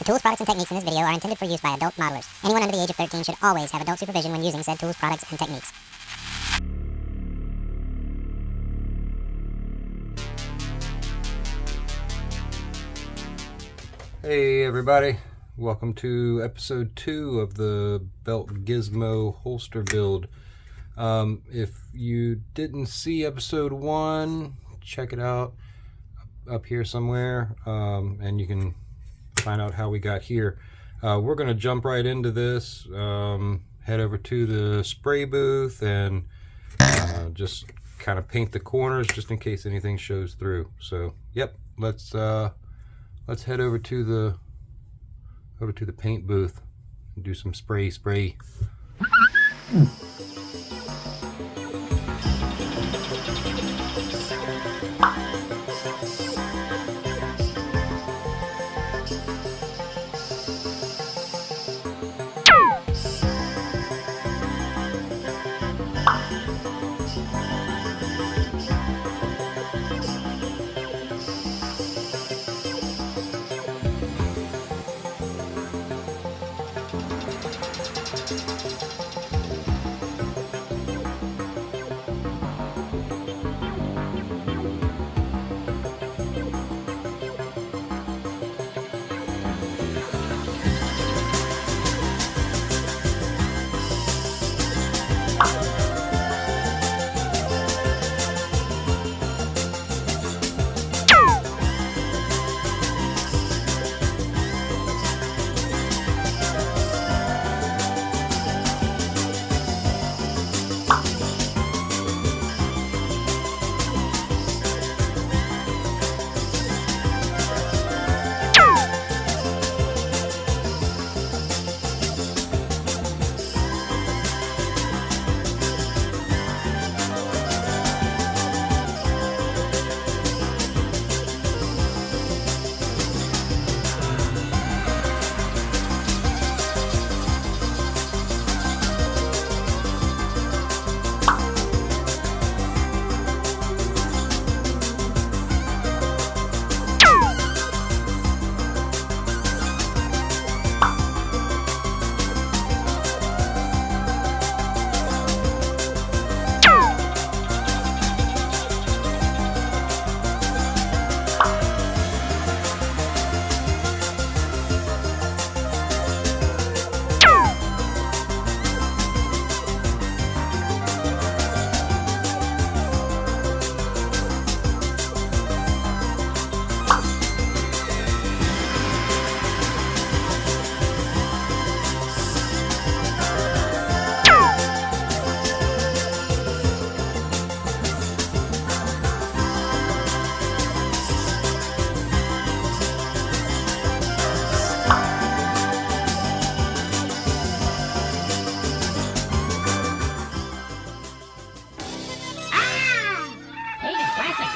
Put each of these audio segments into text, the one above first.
The tools, products, and techniques in this video are intended for use by adult modelers. Anyone under the age of 13 should always have adult supervision when using said tools, products, and techniques. Hey everybody, welcome to episode 2 of the belt Gizmo holster build. If you didn't see episode 1, check it out up here somewhere, and you can find out how we got here. We're going to jump right into this, head over to the spray booth and just kind of paint the corners just in case anything shows through. So yep, let's head over to the paint booth and do some spray.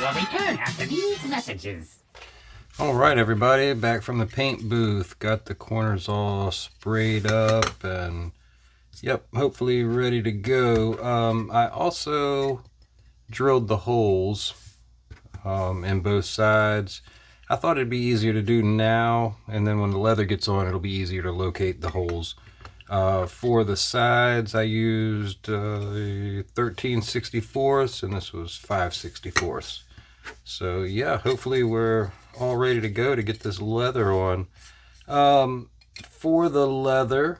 Will return after these messages. Alright everybody, back from the paint booth. Got the corners all sprayed up and yep, hopefully ready to go. I also drilled the holes in both sides. I thought it'd be easier to do now, and then when the leather gets on it'll be easier to locate the holes. For the sides I used 13/64 and this was 5/64. So yeah, hopefully we're all ready to go to get this leather on. For the leather,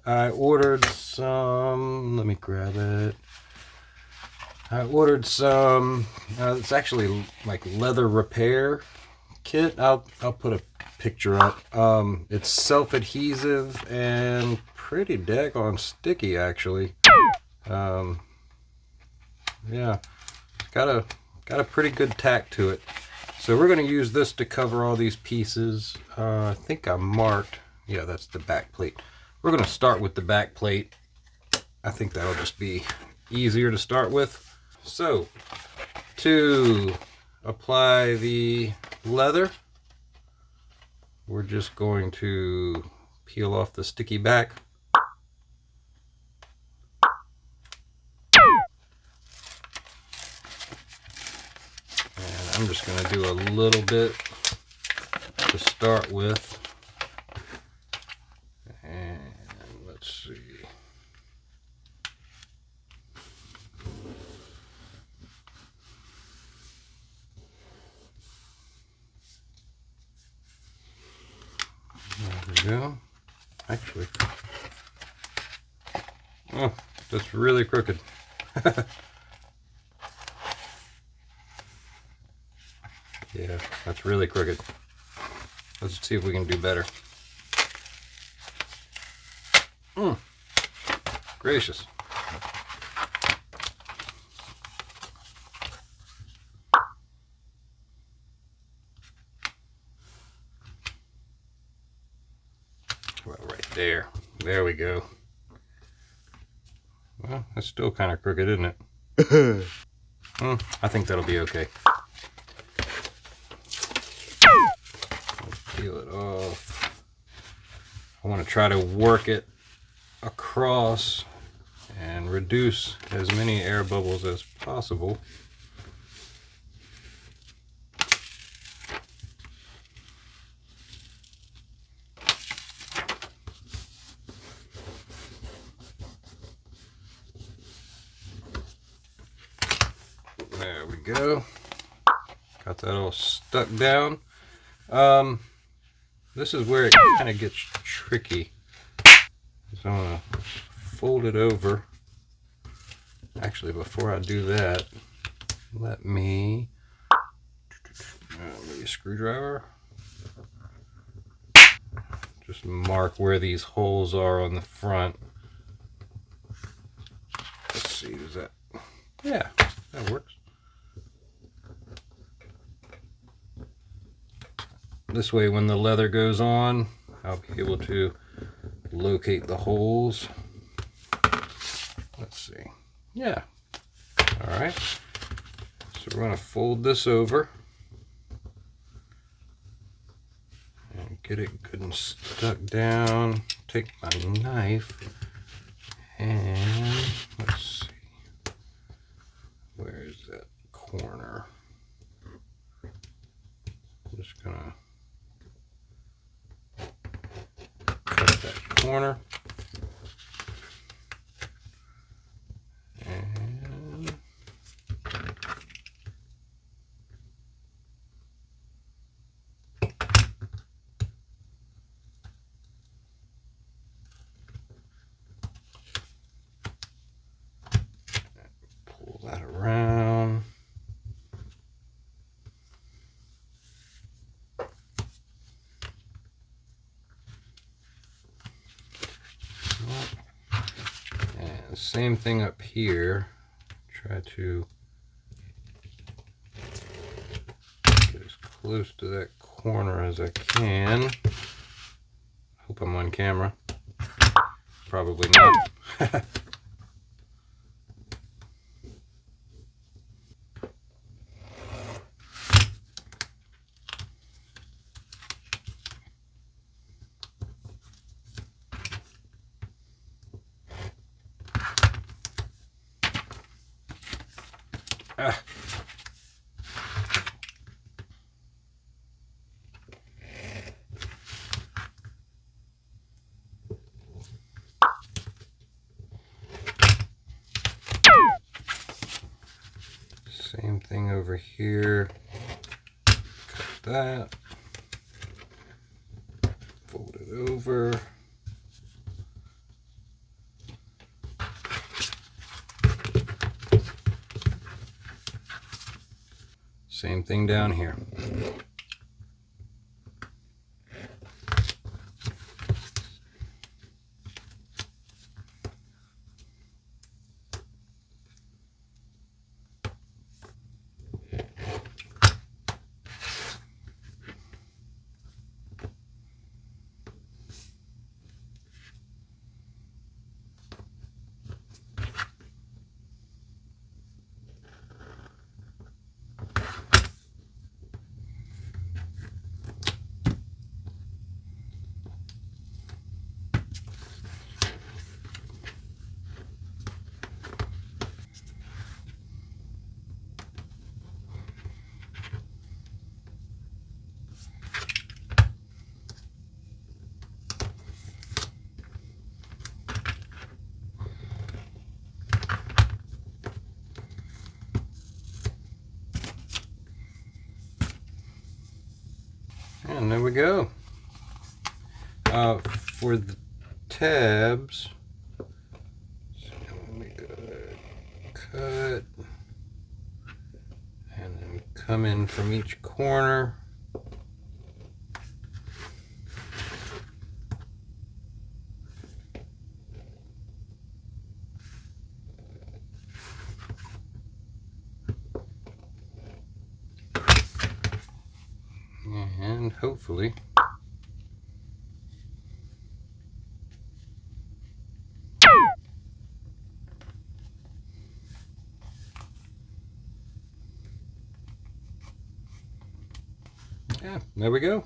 I ordered some, let me grab it. I ordered some, it's actually like leather repair kit. I'll put a picture up. It's self-adhesive and pretty daggone sticky actually. Yeah, got a pretty good tack to it. So we're going to use this to cover all these pieces. I think I marked, yeah, that's the back plate. We're going to start with the back plate. I think that'll just be easier to start with. So to apply the leather, we're just going to peel off the sticky back. I'm just going to do a little bit to start with. we go. Actually, oh, that's really crooked. Yeah, that's really crooked. Let's see if we can do better. Gracious. Well, right there. There we go. Well, that's still kind of crooked, isn't it? I think that'll be okay. Peel it off. I want to try to work it across and reduce as many air bubbles as possible. There we go. Got that all stuck down. This is where it kind of gets tricky. So I'm going to fold it over. Actually, before I do that, let me maybe a screwdriver. Just mark where these holes are on the front. Let's see, does that? Yeah, that works. This way, when the leather goes on, I'll be able to locate the holes. Let's see. Yeah. All right. So we're going to fold this over and get it good and stuck down. Take my knife and let's see. Where is that corner? I'm just going to cut that corner. And pull that around. And same thing up here. Try to get as close to that corner as I can. Hope I'm on camera. Probably not. Ah. Same thing over here. Cut that. Fold it over. Same thing down here. And there we go. For the tabs, so let me go cut and then come in from each corner. And hopefully yeah, there we go.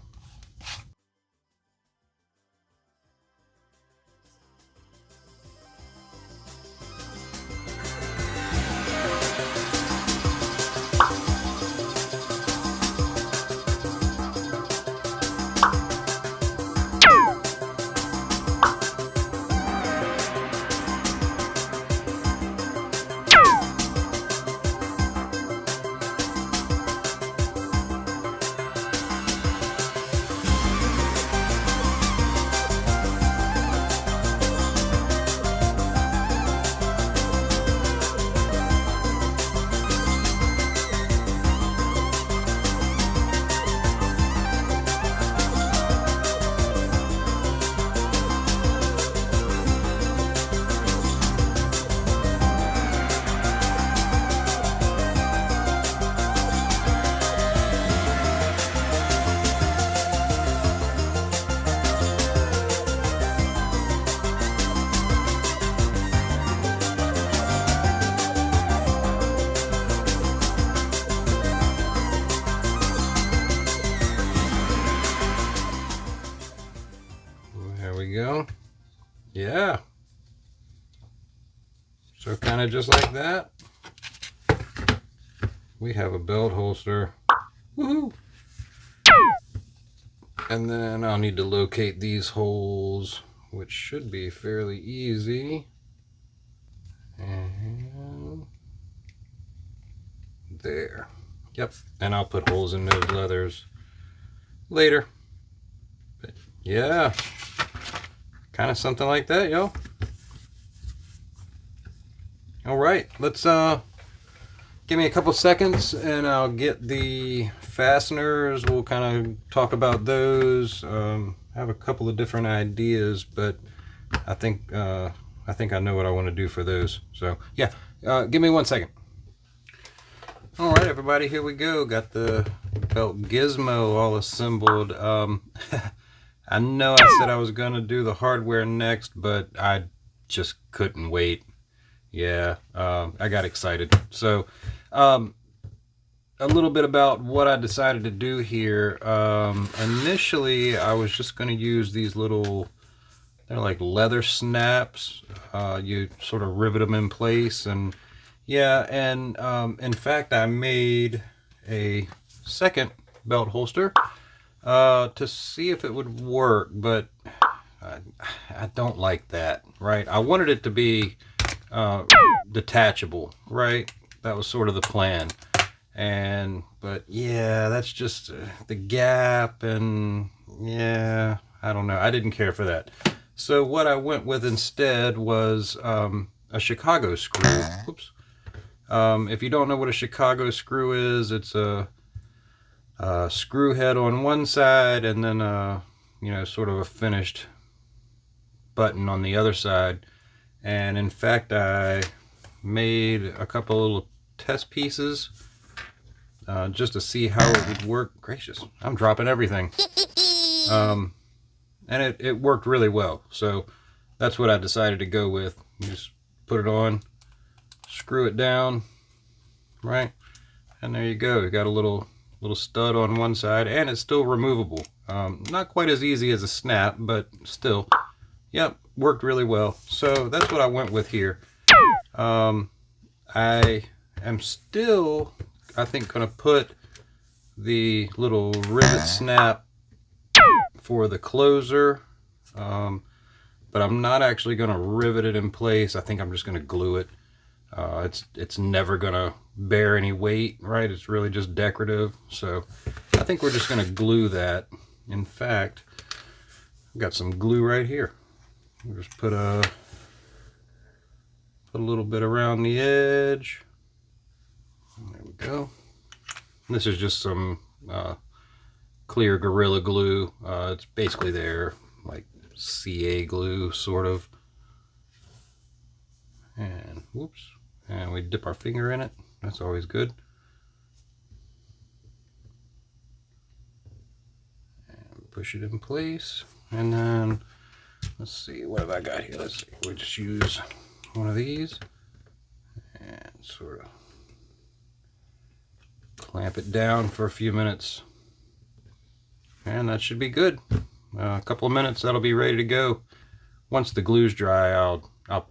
There we go. Yeah. So kind of just like that, we have a belt holster. Woohoo! And then I'll need to locate these holes, which should be fairly easy. And there. Yep. And I'll put holes in those leathers later. But yeah. Kind of something like that, y'all. All right, let's give me a couple seconds and I'll get the fasteners. We'll kind of talk about those. I have a couple of different ideas, but I think I know what I want to do for those. So yeah, give me 1 second. All right, everybody, here we go. Got the belt Gizmo all assembled. I know I said I was going to do the hardware next, but I just couldn't wait. Yeah, I got excited. So, a little bit about what I decided to do here. Initially, I was just going to use these little, they're like leather snaps. You sort of rivet them in place. And yeah, and in fact, I made a second belt holster to see if it would work, but I don't like that, right? I wanted it to be detachable, right? That was sort of the plan. But yeah, that's just the gap, and yeah, I don't know. I didn't care for that. So what I went with instead was a Chicago screw. Whoops. If you don't know what a Chicago screw is, it's a screw head on one side and then you know, sort of a finished button on the other side. And in fact, I made a couple little test pieces just to see how it would work. Gracious, I'm dropping everything. And it worked really well. So that's what I decided to go with. You just put it on, screw it down, right? And there you go. You got a little stud on one side, and it's still removable. Not quite as easy as a snap, but still, yep, worked really well. So that's what I went with here. I am still, I think, gonna put the little rivet snap for the closer, but I'm not actually gonna rivet it in place. I think I'm just gonna glue it. It's never gonna bear any weight, right? It's really just decorative. So I think we're just gonna glue that. In fact, got some glue right here. We'll just put a little bit around the edge. There we go. This is just some clear Gorilla Glue. It's basically their like CA glue, sort of. And whoops, and we dip our finger in it. That's always good. And push it in place. And then let's see, what have I got here? Let's see. We'll just use one of these and sort of clamp it down for a few minutes. And that should be good. A couple of minutes, that'll be ready to go. Once the glue's dry, I'll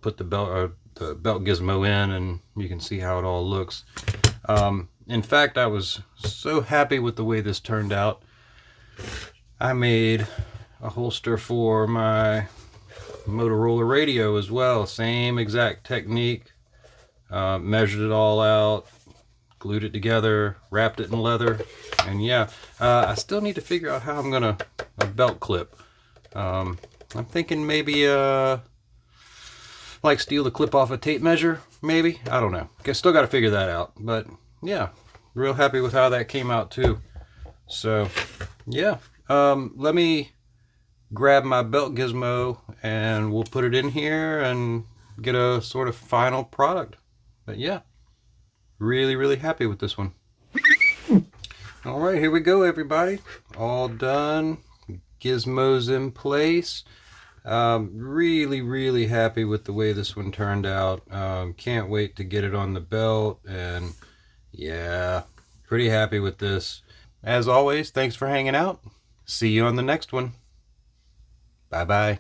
put the belt gizmo in, and you can see how it all looks. In fact, I was so happy with the way this turned out. I made a holster for my Motorola radio as well. Same exact technique. Measured it all out, glued it together, wrapped it in leather, and yeah, I still need to figure out how I'm gonna belt clip. I'm thinking maybe like steal the clip off a tape measure, maybe. I don't know. Still got to figure that out. But yeah, real happy with how that came out too. So yeah, let me grab my belt gizmo and we'll put it in here and get a sort of final product. But yeah, really happy with this one. All right, here we go, everybody. All done. Gizmos in place. Really happy with the way this one turned out. Can't wait to get it on the belt, and yeah, pretty happy with this. As always, thanks for hanging out. See you on the next one. Bye bye.